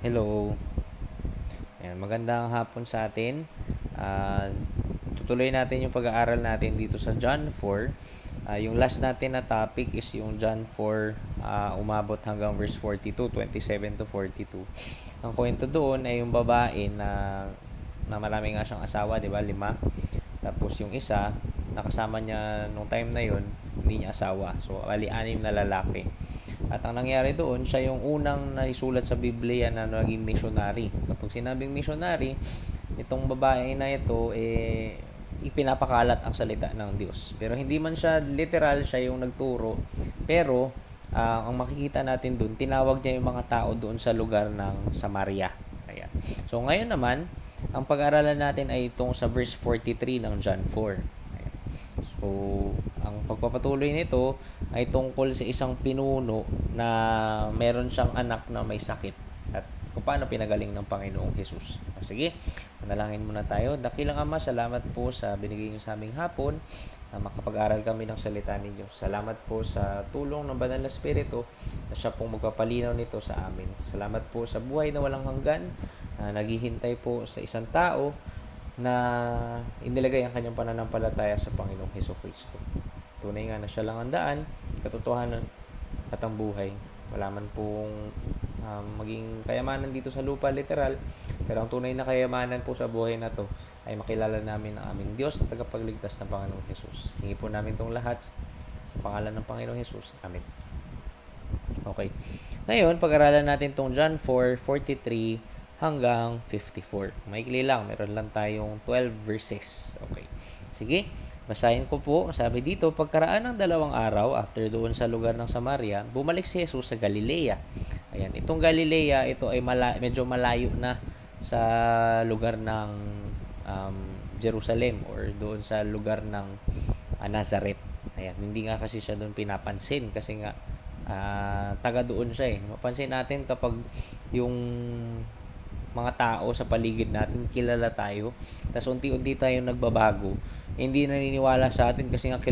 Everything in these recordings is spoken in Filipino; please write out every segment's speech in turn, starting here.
Hello. Ayan, magandang hapon sa atin. Ah, tutuloy natin yung pag-aaral natin dito sa John 4. Yung last natin na topic is yung John 4, umabot hanggang verse 42, 27 to 42. Ang kwento doon ay yung babae na marami nga siyang asawa, di ba? 5. Tapos yung isa, nakasama niya nung time na yon, hindi niya asawa. So, ali-anim na lalaki. At ang nangyari doon, siya yung unang naisulat sa Biblia na naging missionary. Kapag sinabing missionary, itong babae na ito, ipinapakalat ang salita ng Diyos. Pero hindi man siya literal, siya yung nagturo. Pero, ang makikita natin doon, tinawag niya yung mga tao doon sa lugar ng Samaria. Ayan. So, ngayon naman, ang pag-aralan natin ay itong sa verse 43 ng John 4. Ayan. So, ang pagpapatuloy nito ay tungkol sa isang pinuno na meron siyang anak na may sakit at kung paano pinagaling ng Panginoong Jesus. Sige, manalangin muna tayo. Dakilang Ama, salamat po sa binigay niyo sa aming hapon na makapag-aral kami ng salita ninyo. Salamat po sa tulong ng Banal na Espiritu na siya pong magpapalinaw nito sa amin. Salamat po sa buhay na walang hanggan na naghihintay po sa isang tao na inilagay ang kanyang pananampalataya sa Panginoong Hesukristo. Tunay nga na siya lang ang daan, katotohanan at ang buhay. Wala man pong maging kayamanan dito sa lupa literal, pero ang tunay na kayamanan po sa buhay na to ay makilala namin ang aming Diyos na tagapagligtas ng Panginoong Jesus. Hingi po namin itong lahat sa pangalan ng Panginoong Jesus. Amen. Okay. Ngayon, pag-aralan natin itong John 4:43 hanggang 54. Maikli lang, meron lang tayong 12 verses. Okay. Sige. Basahin ko po, sabi dito, pagkaraan ng 2 araw, after doon sa lugar ng Samaria, bumalik si Jesus sa Galilea. Ayan, itong Galilea, ito ay medyo malayo na sa lugar ng Jerusalem or doon sa lugar ng Nazareth. Ayan, hindi nga kasi siya doon pinapansin kasi nga taga doon siya eh. Mapansin natin kapag yung mga tao sa paligid natin, kilala tayo, tapos unti-unti tayo nagbabago, hindi naniniwala sa atin kasi nga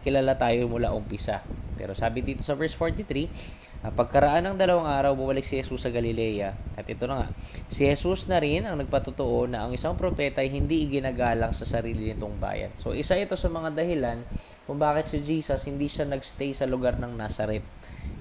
kilala tayo mula umpisa. Pero sabi dito sa verse 43, pagkaraan ng 2 araw, bumalik si Jesus sa Galilea. At ito na nga, si Jesus na rin ang nagpatotoo na ang isang propeta ay hindi iginagalang sa sarili nitong bayan. So isa ito sa mga dahilan kung bakit si Jesus hindi siya nagstay sa lugar ng Nazareth.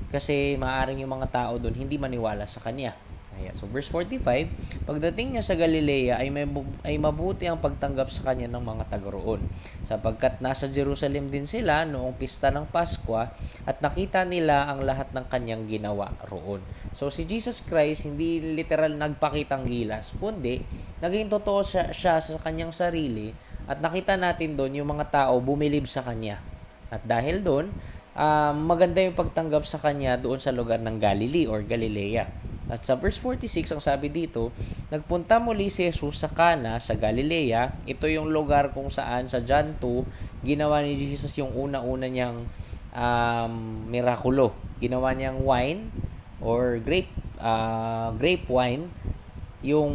Kasi maaaring yung mga tao doon hindi maniwala sa kanya. Ayan. So verse 45, pagdating niya sa Galilea ay mabuti ang pagtanggap sa kanya ng mga taga roon, sapagkat nasa Jerusalem din sila noong pista ng Pasko at nakita nila ang lahat ng kanyang ginawa roon. So si Jesus Christ hindi literal nagpakitang gilas, kundi naging totoo siya sa kanyang sarili at nakita natin doon yung mga tao bumilib sa kanya. At dahil doon, maganda yung pagtanggap sa kanya doon sa lugar ng Galilee or Galilea. At sa verse 46, ang sabi dito, nagpunta muli si Jesus sa Cana sa Galilea. Ito yung lugar kung saan sa John 2, ginawa ni Jesus yung una-una niyang mirakulo. Ginawa niyang wine or grape wine, yung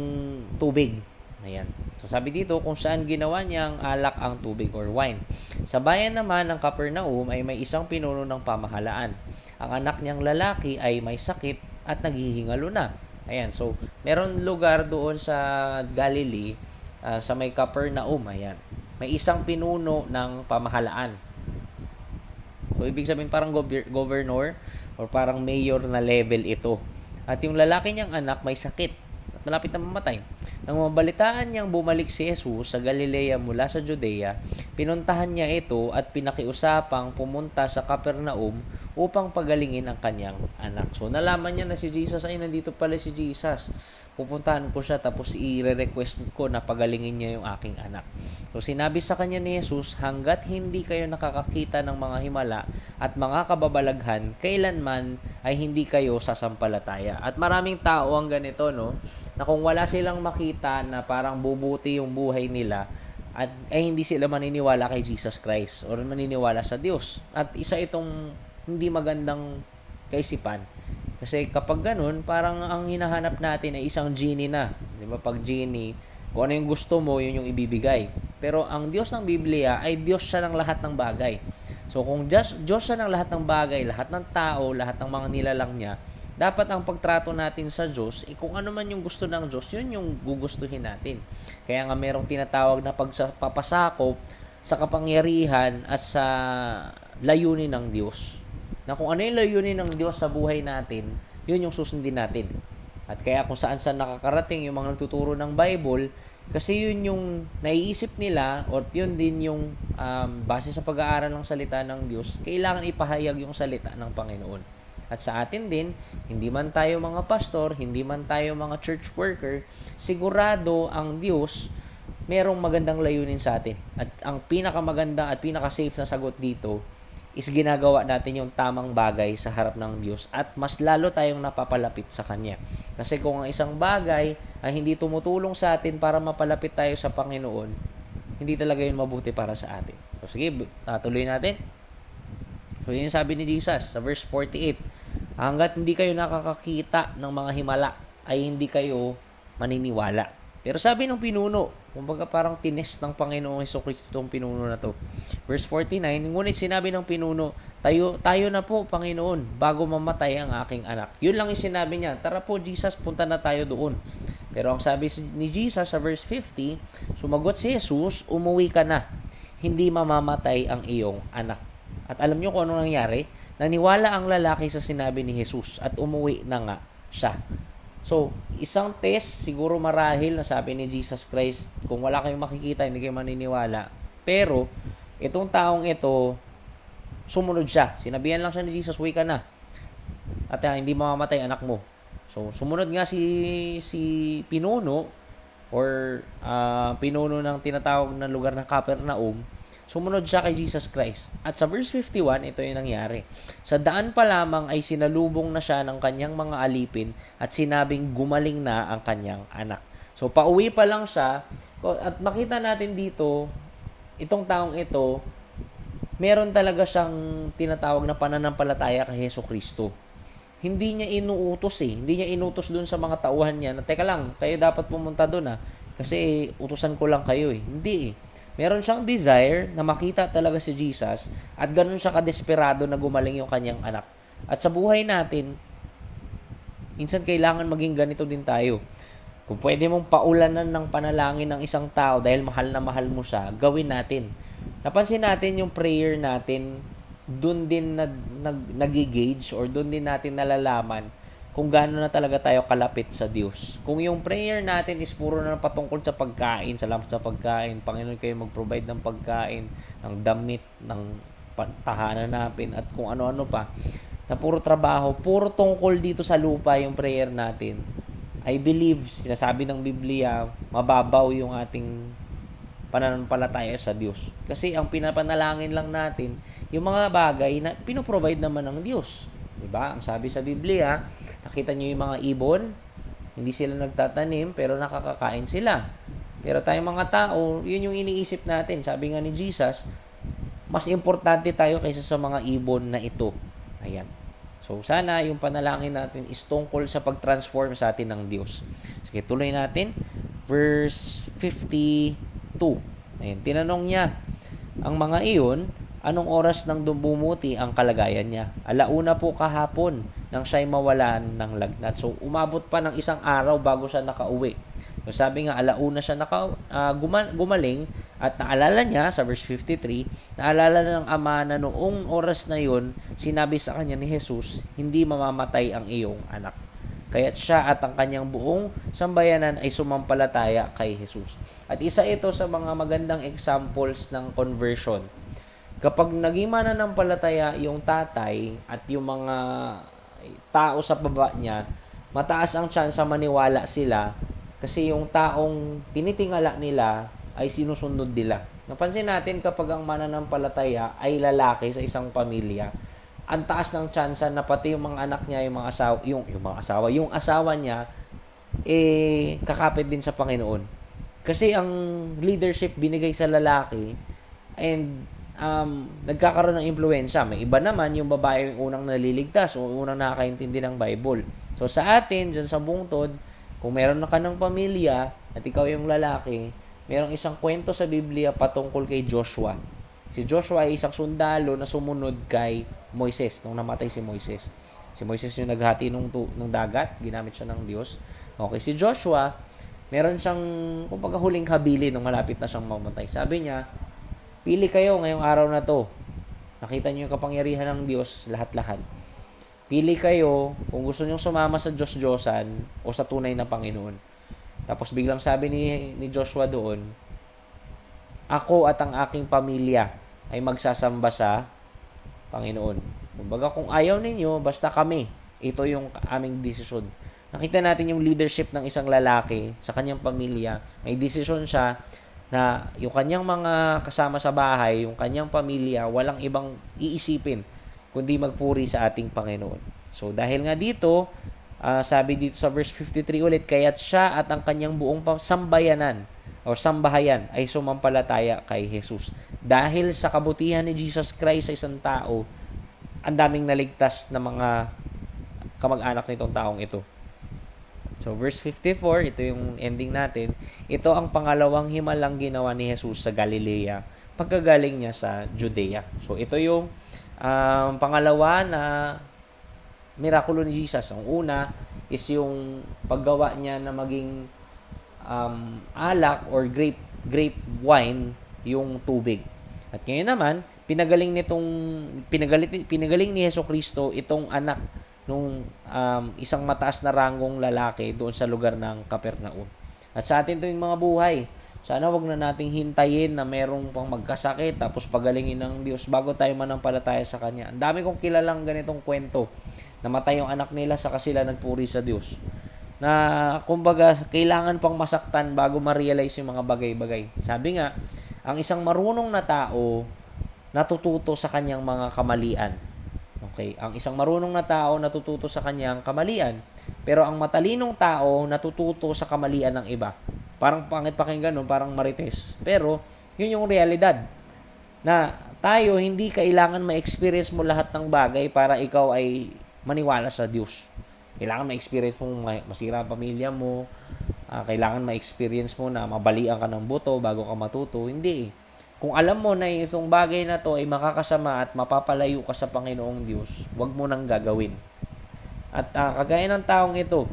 tubig. Ayan. So sabi dito kung saan ginawa niyang alak ang tubig or wine. Sa bayan naman ng Capernaum ay may isang pinuno ng pamahalaan. Ang anak niyang lalaki ay may sakit at naghihingalo na. Ayan, so meron lugar doon sa Galilee, sa may Capernaum, ayan. May isang pinuno ng pamahalaan. So ibig sabihin parang governor or parang mayor na level ito. At yung lalaki niyang anak may sakit at malapit na mamatay. Nang mabalitaan niyang bumalik si Jesus sa Galilea mula sa Judea, pinuntahan niya ito at pinakiusapang pumunta sa Capernaum upang pagalingin ang kanyang anak. So nalaman niya na si Jesus ay nandito pala si Jesus. Pupuntahan ko siya tapos i-request ko na pagalingin niya yung aking anak. So sinabi sa kanya ni Jesus, hanggat hindi kayo nakakakita ng mga himala at mga kababalaghan, kailanman ay hindi kayo sasampalataya. At maraming tao ang ganito, no? Na kung wala silang makita na parang bubuti yung buhay nila, at ay hindi sila maniniwala kay Jesus Christ or maniniwala sa Diyos. At isa itong hindi magandang kaisipan. Kasi kapag ganun, parang ang hinahanap natin ay isang genie na. Di ba? Pag genie, kung ano yung gusto mo, yun yung ibibigay. Pero ang Diyos ng Biblia ay Diyos siya ng lahat ng bagay. So kung Diyos siya ng lahat ng bagay, lahat ng tao, lahat ng mga nilalang niya, dapat ang pagtrato natin sa Diyos, kung ano man yung gusto ng Diyos, yun yung gugustuhin natin. Kaya nga merong tinatawag na pagpapasakop sa kapangyarihan at sa layunin ng Diyos. Na kung ano yung layunin ng Diyos sa buhay natin, yun yung susundin natin. At kaya kung saan nakakarating yung mga nagtuturo ng Bible, kasi yun yung naiisip nila o yun din yung base sa pag-aaral ng salita ng Diyos, kailangan ipahayag yung salita ng Panginoon. At sa atin din, hindi man tayo mga pastor, hindi man tayo mga church worker, sigurado ang Diyos merong magandang layunin sa atin. At ang pinakamaganda at pinaka-safe na sagot dito is ginagawa natin yung tamang bagay sa harap ng Diyos at mas lalo tayong napapalapit sa Kanya. Kasi kung ang isang bagay ay hindi tumutulong sa atin para mapalapit tayo sa Panginoon, hindi talaga yun mabuti para sa atin. So sige, tuloy natin. So yun yung sabi ni Jesus sa verse 48. Hanggat hindi kayo nakakakita ng mga himala, ay hindi kayo maniniwala. Pero sabi ng pinuno, kumbaga parang tinest ng Panginoong Hesukristo itong pinuno na to. Verse 49, ngunit sinabi ng pinuno, tayo na po, Panginoon, bago mamatay ang aking anak. Yun lang yung sinabi niya, tara po Jesus, punta na tayo doon. Pero ang sabi ni Jesus sa verse 50, sumagot si Jesus, umuwi ka na, hindi mamamatay ang iyong anak. At alam niyo kung ano nangyari? Naniwala ang lalaki sa sinabi ni Jesus at umuwi na nga siya. So, isang test, siguro marahil na sabi ni Jesus Christ, kung wala kayong makikita, hindi kayo maniniwala. Pero, itong taong ito, sumunod siya. Sinabihan lang siya ni Jesus, uwi ka na. At hindi mamamatay anak mo. So, sumunod nga si pinuno, or pinuno ng tinatawag na lugar na Capernaum, sumunod siya kay Jesus Christ. At sa verse 51, ito yung nangyari. Sa daan pa lamang ay sinalubong na siya ng kanyang mga alipin at sinabing gumaling na ang kanyang anak. So, pauwi pa lang siya. At makita natin dito, itong taong ito, meron talaga siyang tinatawag na pananampalataya kay Hesukristo. Hindi niya inuutos Hindi niya inutos dun sa mga tauhan niya na, teka lang, kayo dapat pumunta dun kasi utusan ko lang kayo Hindi Meron siyang desire na makita talaga si Jesus at ganun siya kadesperado na gumaling yung kanyang anak. At sa buhay natin, minsan kailangan maging ganito din tayo. Kung pwede mong paulanan ng panalangin ng isang tao dahil mahal na mahal mo siya, gawin natin. Napansin natin yung prayer natin, dun din nag-gauge or dun din natin nalalaman kung gaano na talaga tayo kalapit sa Diyos. Kung yung prayer natin is puro na patungkol sa pagkain, salamat sa pagkain, Panginoon kayo mag-provide ng pagkain, ng damit, ng tahanan natin, at kung ano-ano pa, na puro trabaho, puro tungkol dito sa lupa yung prayer natin, I believe, sinasabi ng Biblia, mababaw yung ating pananampalataya sa Diyos. Kasi ang pinapanalangin lang natin, yung mga bagay na pinoprovide naman ng Diyos. Diba? Ang sabi sa Biblia, nakita nyo yung mga ibon, hindi sila nagtatanim, pero nakakakain sila. Pero tayong mga tao, yun yung iniisip natin. Sabi nga ni Jesus, mas importante tayo kaysa sa mga ibon na ito. Ayan. So, sana yung panalangin natin is tungkol sa pag-transform sa atin ng Diyos. Sige, tuloy natin. Verse 52. Ayan, tinanong niya ang mga iyon, anong oras nang bumuti ang kalagayan niya? Alauna po kahapon nang siya'y mawalan ng lagnat. So, umabot pa ng isang araw bago siya nakauwi. So, sabi nga, alauna siya gumaling at naalala niya, sa verse 53, naalala ng ama na noong oras na yon, sinabi sa kanya ni Jesus, hindi mamamatay ang iyong anak. Kaya't siya at ang kanyang buong sambayanan ay sumampalataya kay Jesus. At isa ito sa mga magandang examples ng conversion. Kapag naging mananampalataya yung tatay at yung mga tao sa baba niya, mataas ang tsansa maniwala sila kasi yung taong tinitingala nila ay sinusunod nila. Napansin natin kapag ang mananampalataya ay lalaki sa isang pamilya, ang taas ng tsansa na pati yung mga anak niya, yung asawa niya, kakapit din sa Panginoon. Kasi ang leadership binigay sa lalaki and nagkakaroon ng impluwensya. May iba naman yung babae yung unang naliligtas o unang nakakaintindi ng Bible. So sa atin, dyan sa bungtod, kung meron na ka ng pamilya at ikaw yung lalaki, merong isang kwento sa Biblia patungkol kay Joshua. Si Joshua ay isang sundalo na sumunod kay Moises nung namatay si Moises. Si Moises yung naghati nung dagat, ginamit siya ng Diyos. Okay, si Joshua, meron siyang, kumbaga huling habili nung malapit na siyang mamatay. Sabi niya, pili kayo ngayong araw na to. Nakita niyo yung kapangyarihan ng Diyos, lahat-lahat. Pili kayo kung gusto niyo sumama sa Diyos-Diyosan o sa tunay na Panginoon. Tapos biglang sabi ni Joshua doon, ako at ang aking pamilya ay magsasamba sa Panginoon. Kumbaga kung ayaw ninyo, basta kami. Ito yung aming desisyon. Nakita natin yung leadership ng isang lalaki sa kanyang pamilya. May desisyon siya na yung kanyang mga kasama sa bahay, yung kanyang pamilya, walang ibang iisipin kundi magpuri sa ating Panginoon. So dahil nga dito, sabi dito sa verse 53 ulit, kaya't siya at ang kanyang buong sambayanan o sambahayan ay sumampalataya kay Jesus. Dahil sa kabutihan ni Jesus Christ sa isang tao, ang daming naligtas na mga kamag-anak nitong taong ito. So, verse 54, ito yung ending natin. Ito ang pangalawang himalang ginawa ni Jesus sa Galilea pagkagaling niya sa Judea. So, ito yung pangalawa na mirakulo ni Jesus. Ang una is yung paggawa niya na maging alak or grape wine yung tubig. At ngayon naman, pinagaling ni Hesukristo itong anak nung isang mataas na ranggong lalaki doon sa lugar ng Capernaum. At sa atin tuwing mga buhay, sana wag na nating hintayin na merong pang magkasakit tapos pagalingin ng Diyos bago tayo manampalataya sa Kanya. Ang dami kong kilalang ganitong kwento. Namatay yung anak nila sa sila nagpuri sa Diyos. Na kumbaga kailangan pang masaktan bago ma-realize yung mga bagay-bagay. Sabi nga, ang isang marunong na tao natututo sa kanyang mga kamalian. Okay, ang isang marunong na tao natututo sa kanyang kamalian, pero ang matalinong tao natututo sa kamalian ng iba. Parang pangit pakinggan, no? Parang marites. Pero yun yung realidad. Na tayo hindi kailangan ma-experience mo lahat ng bagay para ikaw ay maniwala sa Diyos. Kailangan ma-experience mo masira ang pamilya mo, kailangan ma-experience mo na mabalian ka ng buto bago ka matuto. Hindi. Kung alam mo na isang bagay na to ay makakasama at mapapalayo ka sa Panginoong Diyos, huwag mo nang gagawin. At kagaya ng taong ito,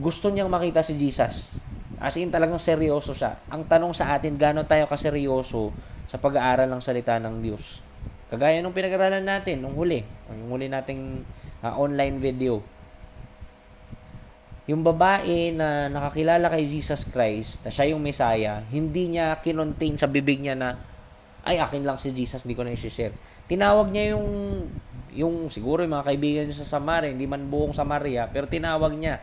gusto niyang makita si Jesus. As in talagang seryoso siya. Ang tanong sa atin, gaano tayo kaseryoso sa pag-aaral ng salita ng Diyos? Kagaya nung pinag-aralan natin, yung huli nating online video. Yung babae na nakakilala kay Jesus Christ, na siya yung Messiah, hindi niya kinontain sa bibig niya na, ay, akin lang si Jesus, hindi ko na i-share. Tinawag niya yung siguro yung mga kaibigan niya sa Samaria, hindi man buong Samaria, pero tinawag niya.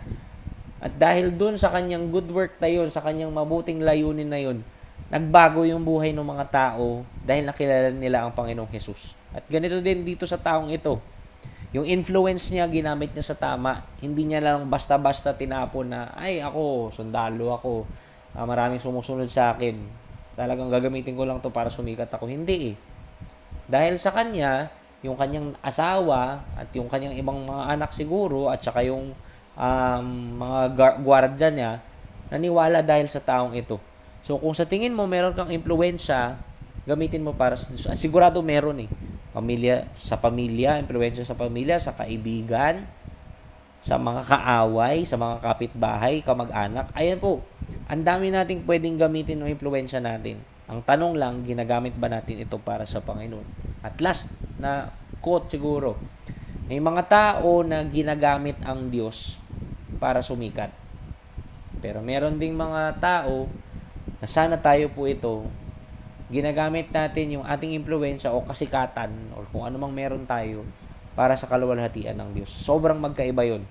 At dahil dun sa kanyang good work na yun, sa kanyang mabuting layunin na yun, nagbago yung buhay ng mga tao dahil nakilala nila ang Panginoong Jesus. At ganito din dito sa taong ito. Yung influence niya, ginamit niya sa tama. Hindi niya lang basta-basta tinapon na, ay ako, sundalo ako, maraming sumusunod sa akin. Talagang gagamitin ko lang to para sumikat ako. Hindi eh. Dahil sa kanya, yung kanyang asawa at yung kanyang ibang mga anak siguro at saka yung mga gwardiya niya, naniwala dahil sa taong ito. So kung sa tingin mo meron kang impluwensya, gamitin mo para sa Diyos. At sigurado meron eh. Pamilya, impluwensya sa pamilya, sa kaibigan, sa mga kaaway, sa mga kapitbahay, kamag-anak. Ayan po, ang dami nating pwedeng gamitin ng impluwensya natin. Ang tanong lang, ginagamit ba natin ito para sa Panginoon? At last na quote siguro, may mga tao na ginagamit ang Diyos para sumikat. Pero meron ding mga tao na sana tayo po ito, ginagamit natin yung ating impluwensya o kasikatan o kung ano mang meron tayo para sa kaluwalhatian ng Diyos. Sobrang magkaiba yun.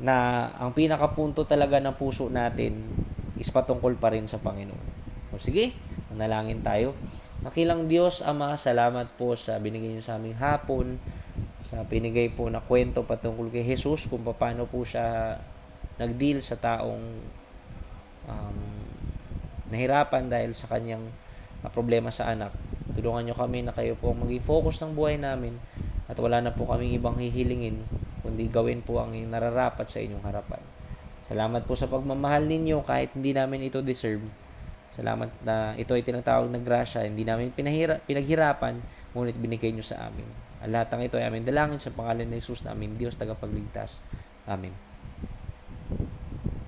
Na ang pinakapunto talaga ng puso natin is patungkol pa rin sa Panginoon. O sige, manalangin tayo. Nakilang Diyos, Ama, salamat po sa binigay niyo sa aming hapon, sa binigay po na kwento patungkol kay Jesus, kung paano po siya nag-deal sa taong nahirapan dahil sa kanyang problema sa anak. Tulungan nyo kami na kayo po maging focus ng buhay namin at wala na po kaming ibang hihilingin kundi gawin po ang nararapat sa inyong harapan. Salamat po sa pagmamahal ninyo kahit hindi namin ito deserve. Salamat na ito ay tinatawag na grasya, hindi namin pinaghirapan, ngunit binigay nyo sa amin. Ang lahat ng ito ay aming dalangin sa pangalan ni Jesus na aming Diyos tagapagligtas. Amen.